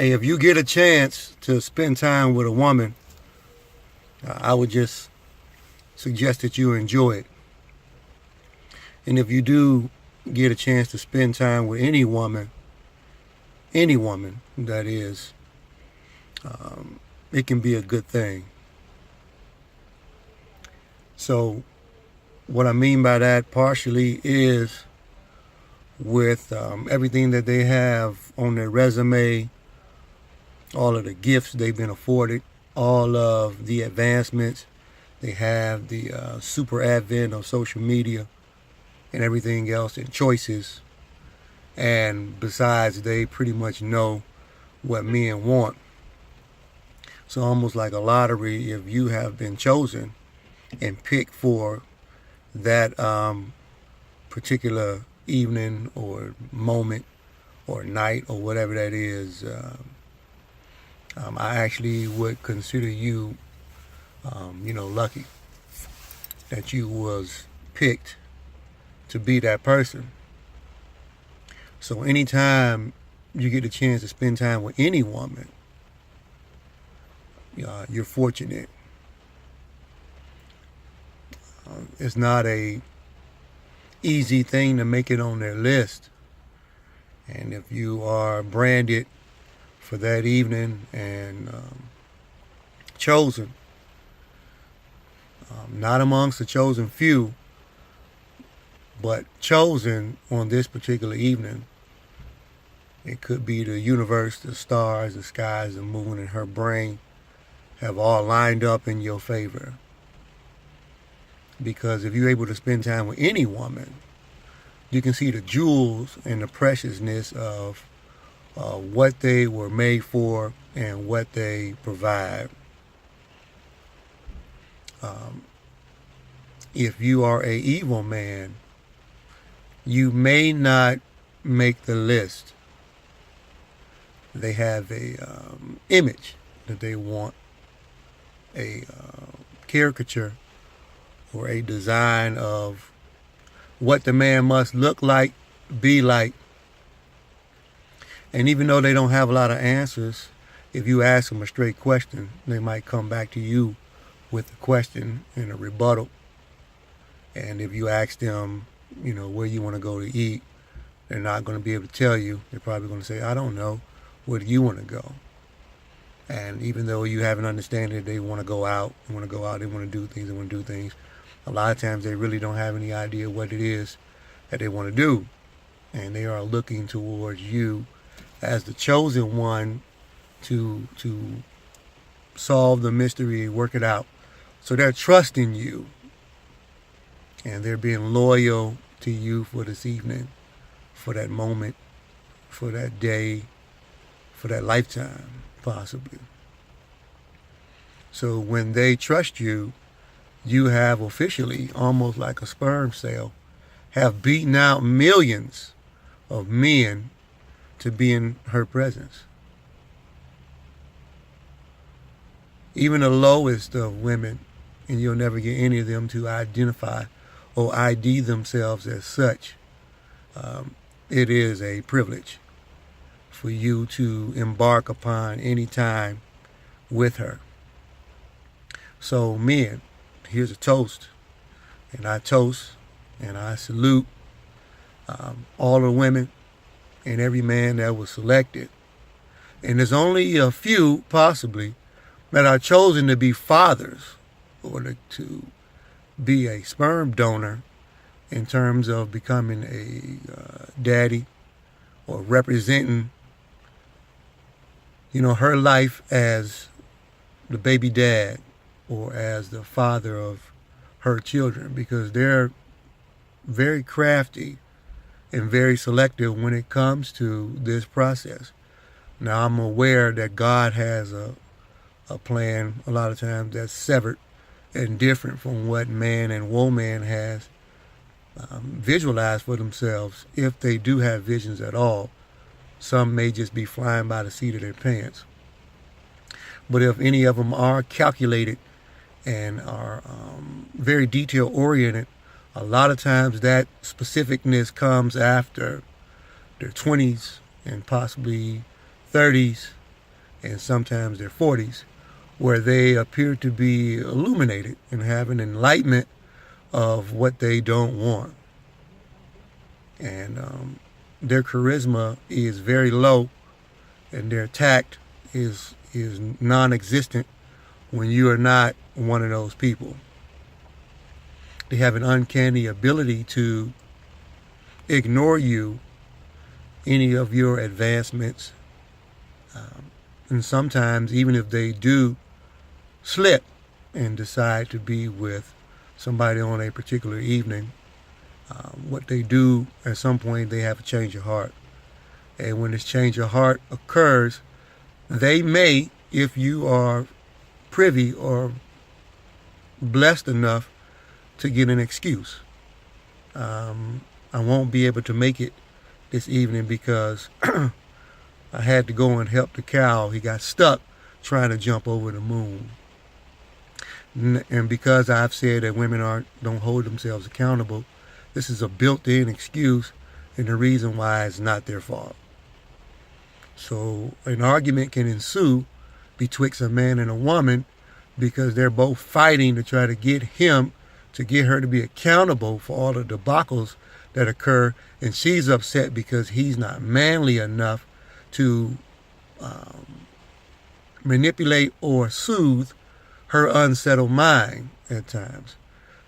Hey, if you get a chance to spend time with a woman, I would just suggest that you enjoy it. And if you do get a chance to spend time with any woman that is, it can be a good thing. So what I mean by that partially is with everything that they have on their resume, all of the gifts they've been afforded, all of the advancements they have, the super advent of social media and everything else, and choices. And besides, they pretty much know what men want. So almost like a lottery, if you have been chosen and picked for that particular evening or moment or night or whatever that is, I actually would consider you, lucky that you was picked to be that person. So anytime you get a chance to spend time with any woman, you're fortunate. It's not a easy thing to make it on their list. And if you are branded for that evening and chosen, not amongst the chosen few, but chosen on this particular evening, it could be the universe, the stars, the skies, the moon, and her brain have all lined up in your favor. Because if you're able to spend time with any woman, you can see the jewels and the preciousness of what they were made for and what they provide. If you are a evil man, you may not make the list. They have a image that they want, a caricature or a design of what the man must look like, be like. And even though they don't have a lot of answers, if you ask them a straight question, they might come back to you with a question and a rebuttal. And if you ask them, where you want to go to eat, they're not going to be able to tell you. They're probably going to say, I don't know. Where do you want to go? And even though you have an understanding that they want to go out, they want to do things, a lot of times they really don't have any idea what it is that they want to do. And they are looking towards you as the chosen one to solve the mystery, work it out. So they're trusting you. And they're being loyal to you for this evening, for that moment, for that day, for that lifetime, possibly. So when they trust you, you have officially, almost like a sperm cell, have beaten out millions of men to be in her presence. Even the lowest of women, and you'll never get any of them to identify or ID themselves as such. It is a privilege for you to embark upon any time with her. So men, here's a toast. And I toast and I salute all the women and every man that was selected. And there's only a few, possibly, that are chosen to be fathers or to be a sperm donor in terms of becoming a daddy or representing, her life as the baby dad or as the father of her children, because they're very crafty and very selective when it comes to this process. Now, I'm aware that God has a plan a lot of times that's severed and different from what man and woman has visualized for themselves, if they do have visions at all. Some may just be flying by the seat of their pants. But if any of them are calculated and are very detail oriented, a lot of times that specificness comes after their 20s and possibly 30s and sometimes their 40s, where they appear to be illuminated and have an enlightenment of what they don't want. And their charisma is very low, and their tact is non-existent when you are not one of those people. They have an uncanny ability to ignore you, any of your advancements, and sometimes even if they do slip and decide to be with somebody on a particular evening, what they do at some point, they have a change of heart. And when this change of heart occurs, they may, if you are privy or blessed enough to get an excuse. I won't be able to make it this evening because I had to go and help the cow. He got stuck trying to jump over the moon. And because I've said that women don't hold themselves accountable, this is a built-in excuse and the reason why it's not their fault. So an argument can ensue betwixt a man and a woman because they're both fighting to try to get him to get her to be accountable for all the debacles that occur, and she's upset because he's not manly enough to manipulate or soothe her unsettled mind at times,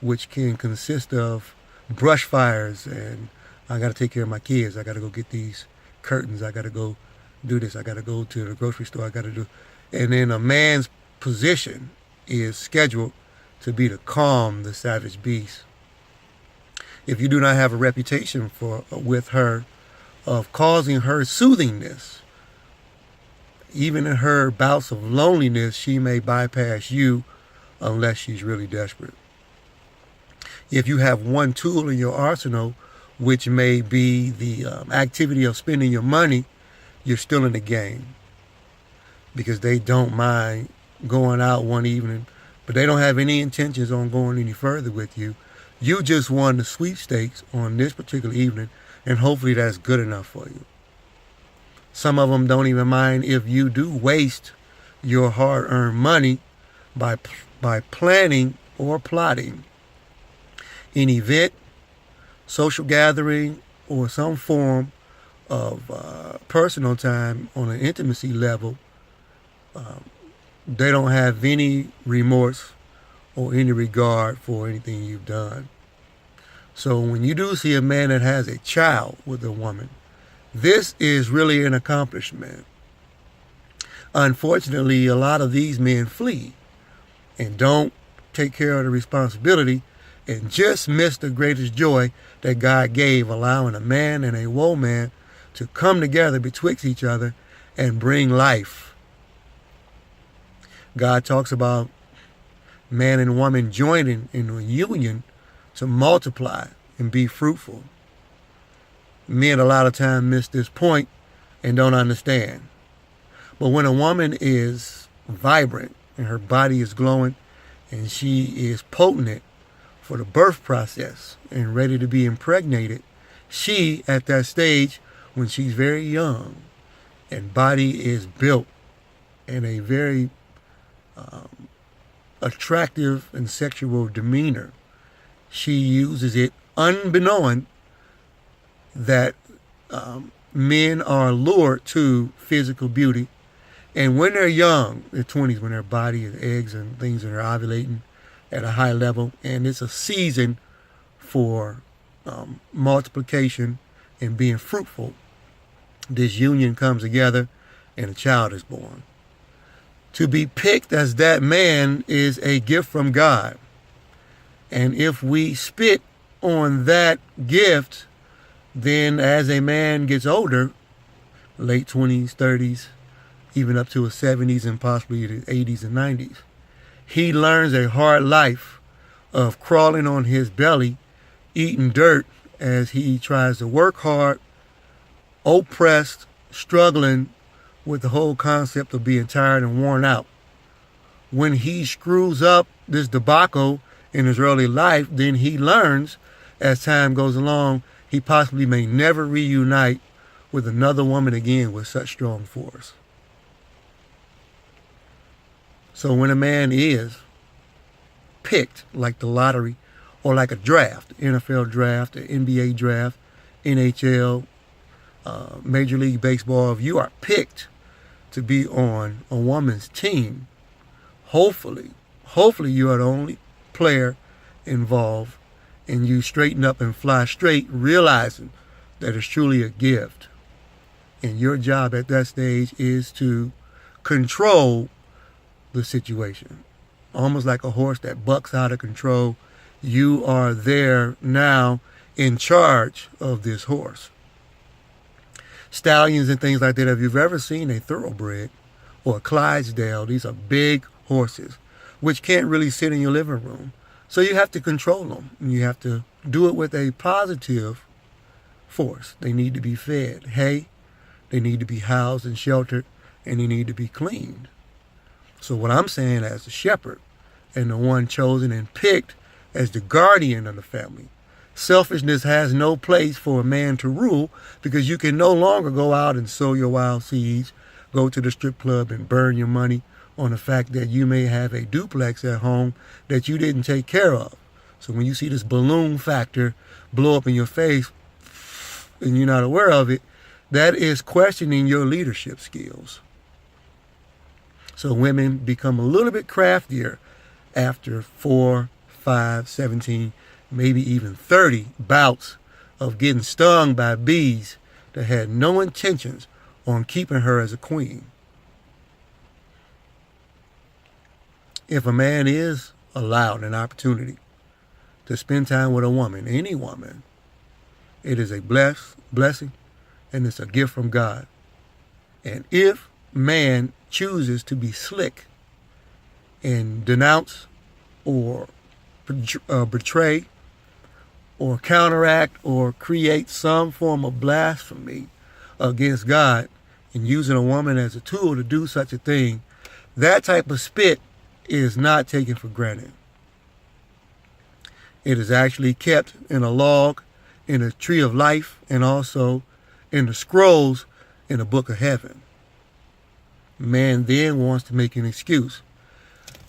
which can consist of brush fires and I got to take care of my kids. I got to go get these curtains. I got to go do this. I got to go to the grocery store. I got to do. And then a man's position is scheduled to be to calm the savage beast. If you do not have a reputation with her of causing her soothingness, even in her bouts of loneliness, she may bypass you unless she's really desperate. If you have one tool in your arsenal, which may be the activity of spending your money, you're still in the game. Because they don't mind going out one evening, but they don't have any intentions on going any further with you. You just won the sweepstakes on this particular evening, and hopefully that's good enough for you. Some of them don't even mind if you do waste your hard-earned money by planning or plotting an event, social gathering, or some form of personal time on an intimacy level. They don't have any remorse or any regard for anything you've done. So when you do see a man that has a child with a woman, this is really an accomplishment. Unfortunately, a lot of these men flee and don't take care of the responsibility and just miss the greatest joy that God gave, allowing a man and a woman to come together betwixt each other and bring life. God talks about man and woman joining in a union to multiply and be fruitful. Men a lot of times miss this point and don't understand. But when a woman is vibrant and her body is glowing and she is potent for the birth process and ready to be impregnated, she at that stage when she's very young and body is built in a very attractive and sexual demeanor, she uses it unbeknown that men are lured to physical beauty. And when they're young, their 20s, when their body is eggs and things that are ovulating at a high level, and it's a season for multiplication and being fruitful, this union comes together and a child is born. To be picked as that man is a gift from God. And if we spit on that gift, then as a man gets older, late 20s, 30s, even up to his 70s and possibly the 80s and 90s, he learns a hard life of crawling on his belly, eating dirt as he tries to work hard, oppressed, struggling with the whole concept of being tired and worn out. When he screws up this debacle in his early life, then he learns as time goes along, he possibly may never reunite with another woman again with such strong force. So when a man is picked like the lottery or like a draft, NFL draft, NBA draft, NHL, Major League Baseball, if you are picked to be on a woman's team, hopefully you are the only player involved, and you straighten up and fly straight, realizing that it's truly a gift. And your job at that stage is to control the situation. Almost like a horse that bucks out of control. You are there now in charge of this horse. Stallions and things like that, if you've ever seen a thoroughbred or a Clydesdale, these are big horses which can't really sit in your living room. So you have to control them. And you have to do it with a positive force. They need to be fed hay, they need to be housed and sheltered, and they need to be cleaned. So what I'm saying as a shepherd and the one chosen and picked as the guardian of the family, selfishness has no place for a man to rule, because you can no longer go out and sow your wild seeds, go to the strip club and burn your money on the fact that you may have a duplex at home that you didn't take care of. So when you see this balloon factor blow up in your face and you're not aware of it, that is questioning your leadership skills. So women become a little bit craftier after 4, 5, 17, maybe even 30 bouts of getting stung by bees that had no intentions on keeping her as a queen. If a man is allowed an opportunity to spend time with a woman, any woman, it is a blessing, and it's a gift from God. And if man chooses to be slick and denounce or betray or counteract or create some form of blasphemy against God and using a woman as a tool to do such a thing, that type of spit is not taken for granted. It is actually kept in a log, in a tree of life, and also in the scrolls in the book of heaven. Man then wants to make an excuse.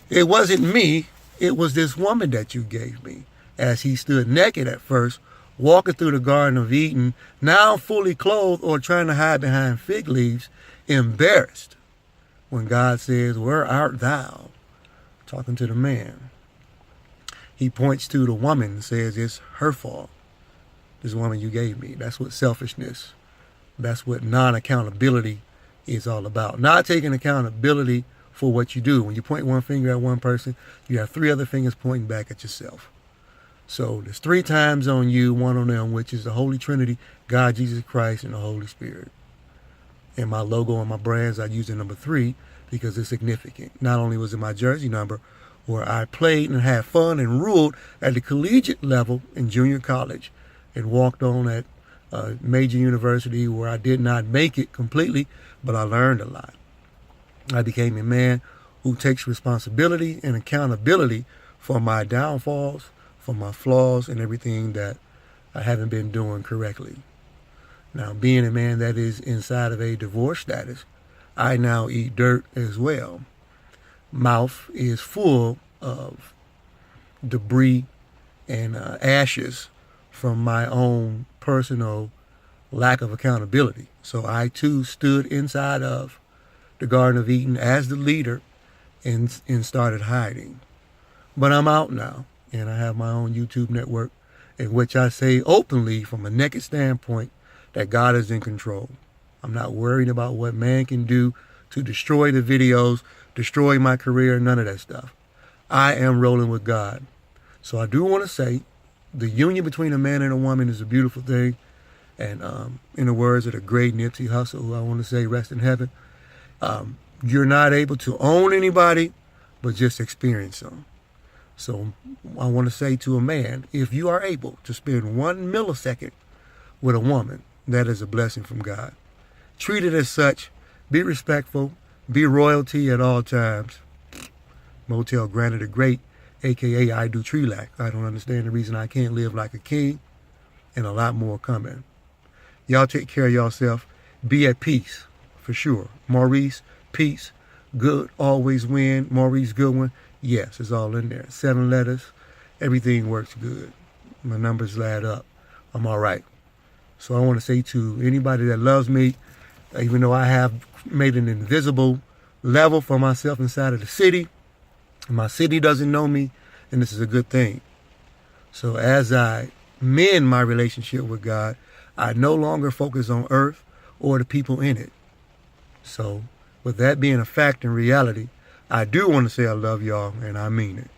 It wasn't me, it was this woman that you gave me. As he stood naked at first, walking through the Garden of Eden, now fully clothed or trying to hide behind fig leaves, embarrassed. When God says, "Where art thou?" Talking to the man. He points to the woman and says, "It's her fault. This woman you gave me." That's what selfishness, that's what non-accountability is all about. Not taking accountability for what you do. When you point one finger at one person, you have 3 other fingers pointing back at yourself. So there's 3 times on you, 1 on them, which is the Holy Trinity, God, Jesus Christ, and the Holy Spirit. And my logo and my brands, I use the number 3 because it's significant. Not only was it my jersey number, where I played and had fun and ruled at the collegiate level in junior college, and walked on at a major university where I did not make it completely, but I learned a lot. I became a man who takes responsibility and accountability for my downfalls, for my flaws, and everything that I haven't been doing correctly. Now, being a man that is inside of a divorce status, I now eat dirt as well. Mouth is full of debris and ashes from my own personal lack of accountability. So I too stood inside of the Garden of Eden as the leader and started hiding. But I'm out now, and I have my own YouTube network in which I say openly from a naked standpoint that God is in control. I'm not worried about what man can do to destroy the videos, destroy my career, none of that stuff. I am rolling with God. So I do want to say the union between a man and a woman is a beautiful thing. And in the words of the great Nipsey Hussle, who I want to say rest in heaven, you're not able to own anybody, but just experience them. So I want to say to a man, if you are able to spend 1 millisecond with a woman, that is a blessing from God. Treat it as such. Be respectful. Be royalty at all times. Motell Granite the Great, a.k.a. I do tree lack. I don't understand the reason I can't live like a king, and a lot more coming. Y'all take care of yourself. Be at peace, for sure. Maurice, peace. Good always win. Maurice Goodwin. Yes, it's all in there. 7 letters. Everything works good. My numbers add up. I'm all right. So I want to say to anybody that loves me, even though I have made an invisible level for myself inside of the city, my city doesn't know me, and this is a good thing. So as I mend my relationship with God, I no longer focus on earth or the people in it. So with that being a fact and reality, I do want to say I love y'all, and I mean it.